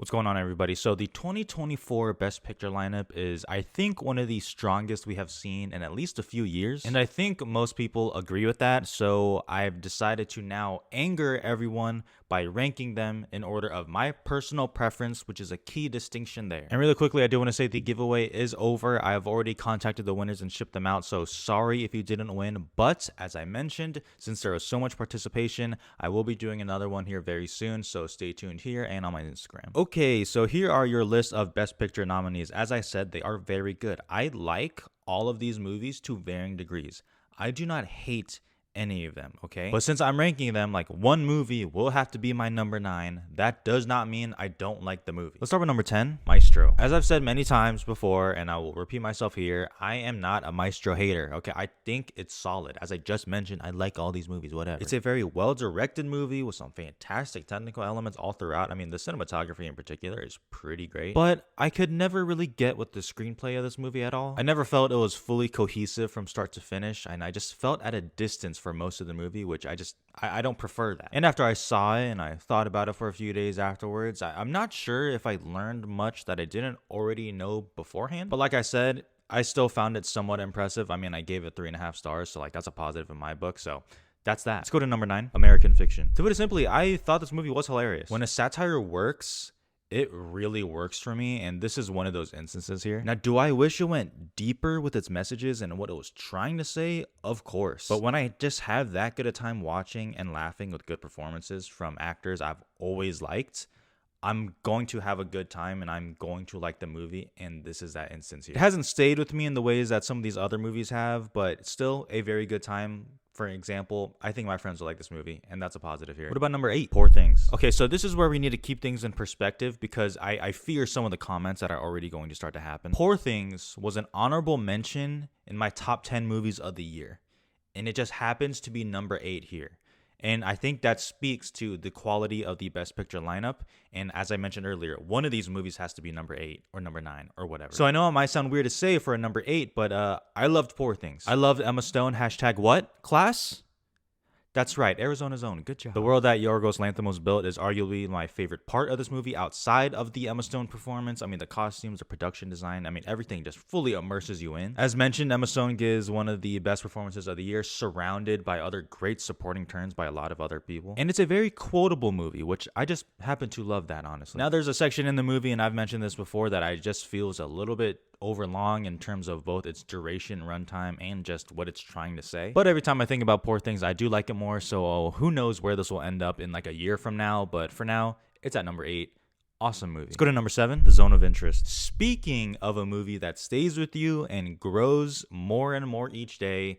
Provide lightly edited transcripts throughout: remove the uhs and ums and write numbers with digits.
What's going on, everybody? So the 2024 Best Picture lineup is, I think, one of the strongest we have seen in at least a few years. And I think most people agree with that. So I've decided to now anger everyone by ranking them in order of my personal preference, which is a key distinction there. And really quickly, I do want to say the giveaway is over. I have already contacted the winners and shipped them out. So sorry if you didn't win. But as I mentioned, since there was so much participation, I will be doing another one here very soon. So stay tuned here and on my Instagram. Okay, so here are your list of Best Picture nominees. As I said, they are very good. I like all of these movies to varying degrees. I do not hate any of them, okay? But since I'm ranking them, like, one movie will have to be my number 9. That does not mean I don't like the movie. Let's start with number 10, Maestro. As I've said many times before, and I will repeat myself here, I am not a Maestro hater, okay? I think it's solid. As I just mentioned, I like all these movies, whatever. It's a very well-directed movie with some fantastic technical elements all throughout. I mean, the cinematography in particular is pretty great. But I could never really get with the screenplay of this movie at all. I never felt it was fully cohesive from start to finish, and I just felt at a distance for most of the movie, which I don't prefer that. And after I saw it and I thought about it for a few days afterwards, I'm not sure if I learned much that I didn't already know beforehand. But like I said, I still found it somewhat impressive. I mean, I gave it 3.5 stars, so like that's a positive in my book. So that's that. Let's go to number 9, American Fiction. To put it simply, I thought this movie was hilarious. When a satire works, it really works for me, and this is one of those instances here. Now, do I wish it went deeper with its messages and what it was trying to say? Of course. But when I just have that good a time watching and laughing with good performances from actors I've always liked, I'm going to have a good time and I'm going to like the movie, and this is that instance here. It hasn't stayed with me in the ways that some of these other movies have, but still a very good time. For example, I think my friends will like this movie, and that's a positive here. What about number 8, Poor Things? Okay, so this is where we need to keep things in perspective because I fear some of the comments that are already going to start to happen. Poor Things was an honorable mention in my top 10 movies of the year, and it just happens to be number 8 here. And I think that speaks to the quality of the Best Picture lineup. And as I mentioned earlier, one of these movies has to be number 8 or number 9 or whatever. So I know it might sound weird to say for a number 8, but I loved Poor Things. I loved Emma Stone. # what? Class? That's right, Arizona's own. Good job. The world that Yorgos Lanthimos built is arguably my favorite part of this movie outside of the Emma Stone performance. I mean, the costumes, the production design, I mean, everything just fully immerses you in. As mentioned, Emma Stone gives one of the best performances of the year, surrounded by other great supporting turns by a lot of other people. And it's a very quotable movie, which I just happen to love that, honestly. Now, there's a section in the movie, and I've mentioned this before, that I just feel is a little bit overlong in terms of both its duration, runtime, and just what it's trying to say. But every time I think about Poor Things, I do like it more, so who knows where this will end up in like a year from now, but for now, it's at number 8. Awesome movie. Let's go to number 7, The Zone of Interest. Speaking of a movie that stays with you and grows more and more each day,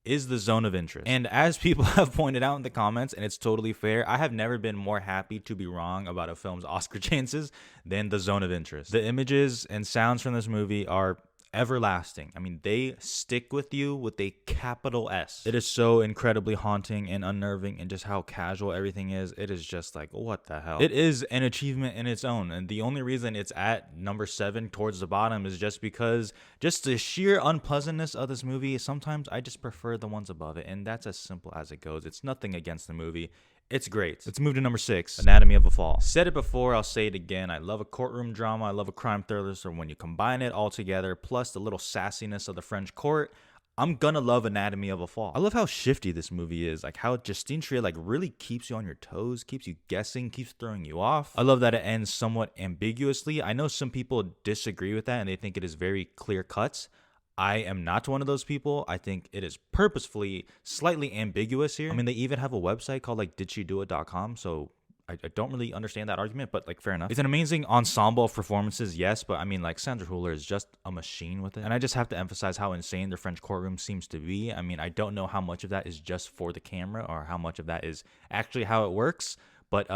is The Zone of Interest. And as people have pointed out in the comments, and it's totally fair, I have never been more happy to be wrong about a film's Oscar chances than The Zone of Interest. The images and sounds from this movie are everlasting. I mean, they stick with you with a capital S. It is so incredibly haunting and unnerving, and just how casual everything is. It is just like, what the hell? It is an achievement in its own, and the only reason it's at number 7 towards the bottom is just because just the sheer unpleasantness of this movie. Sometimes I just prefer the ones above it, and that's as simple as it goes. It's nothing against the movie. It's great. Let's move to number 6, Anatomy of a Fall. Said it before, I'll say it again. I love a courtroom drama. I love a crime thriller. So when you combine it all together, plus the little sassiness of the French court, I'm gonna love Anatomy of a Fall. I love how shifty this movie is. Like how Justine Triet like really keeps you on your toes, keeps you guessing, keeps throwing you off. I love that it ends somewhat ambiguously. I know some people disagree with that and they think it is very clear cut. I am not one of those people. I think it is purposefully slightly ambiguous here. I mean, they even have a website called like didshedoit.com, so I don't really understand that argument, but like fair enough. It's an amazing ensemble of performances, yes, but I mean like Sandra Hüller is just a machine with it. And I just have to emphasize how insane the French courtroom seems to be. I mean, I don't know how much of that is just for the camera or how much of that is actually how it works. But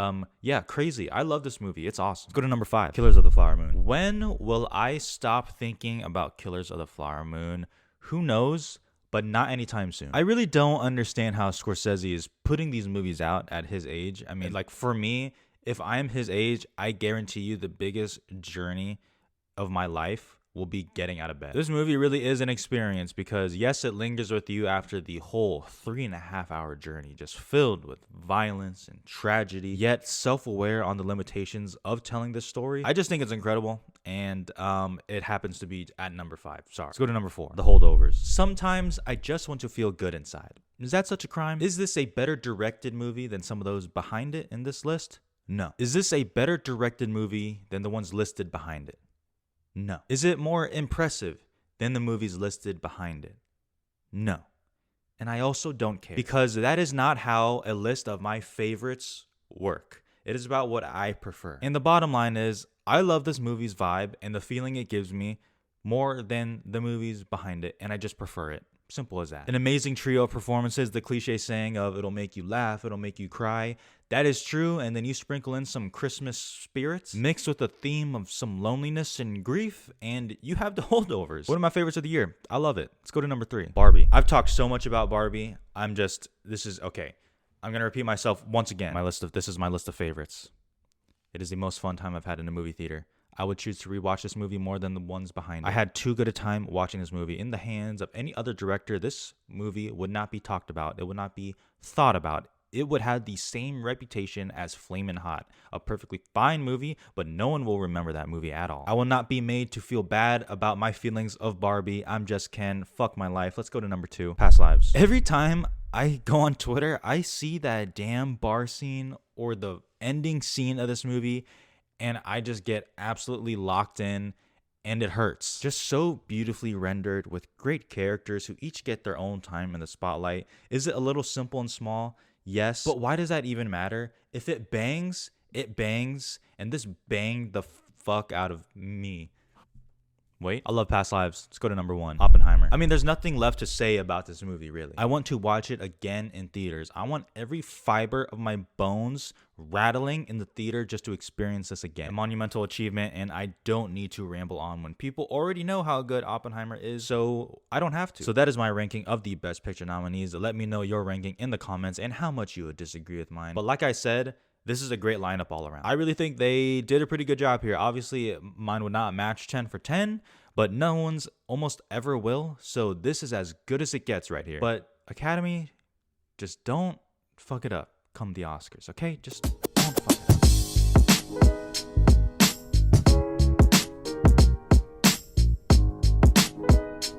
yeah, crazy. I love this movie. It's awesome. Let's go to number 5, Killers of the Flower Moon. When will I stop thinking about Killers of the Flower Moon? Who knows? But not anytime soon. I really don't understand how Scorsese is putting these movies out at his age. I mean, like for me, if I'm his age, I guarantee you the biggest journey of my life will be getting out of bed. This movie really is an experience because yes, it lingers with you after the whole 3.5 hour journey, just filled with violence and tragedy, yet self-aware on the limitations of telling this story. I just think it's incredible, and it happens to be at number 5. Sorry. Let's go to number 4, The Holdovers. Sometimes I just want to feel good inside. Is that such a crime? Is this a better directed movie than some of those behind it in this list? No. Is this a better directed movie than the ones listed behind it? No. Is it more impressive than the movies listed behind it? No. And I also don't care, because that is not how a list of my favorites work. It is about what I prefer. And the bottom line is, I love this movie's vibe and the feeling it gives me more than the movies behind it, and I just prefer it. Simple as that. An amazing trio of performances, the cliche saying of it'll make you laugh, it'll make you cry. That is true, and then you sprinkle in some Christmas spirits mixed with a theme of some loneliness and grief, and you have The Holdovers. One of my favorites of the year. I love it. Let's go to number 3, Barbie. I've talked so much about Barbie. I'm going to repeat myself once again. This is my list of favorites. It is the most fun time I've had in a movie theater. I would choose to rewatch this movie more than the ones behind it. I had too good a time watching this movie. In the hands of any other director, this movie would not be talked about. It would not be thought about. It would have the same reputation as Flamin' Hot, a perfectly fine movie, but no one will remember that movie at all. I will not be made to feel bad about my feelings of Barbie. I'm just Ken. Fuck my life. Let's go to number 2, Past Lives. Every time I go on Twitter, I see that damn bar scene or the ending scene of this movie, and I just get absolutely locked in, and it hurts. Just so beautifully rendered with great characters who each get their own time in the spotlight. Is it a little simple and small? Yes. But why does that even matter? If it bangs, and this banged the fuck out of me. Wait, I love Past Lives. Let's go to number 1, Oppenheimer. I mean, there's nothing left to say about this movie, really. I want to watch it again in theaters. I want every fiber of my bones rattling in the theater just to experience this again. A monumental achievement, and I don't need to ramble on when people already know how good Oppenheimer is, so I don't have to. So that is my ranking of the Best Picture nominees. Let me know your ranking in the comments and how much you would disagree with mine. But like I said, this is a great lineup all around. I really think they did a pretty good job here. Obviously, mine would not match 10 for 10, but no one's almost ever will. So this is as good as it gets right here. But Academy, just don't fuck it up come the Oscars, okay? Just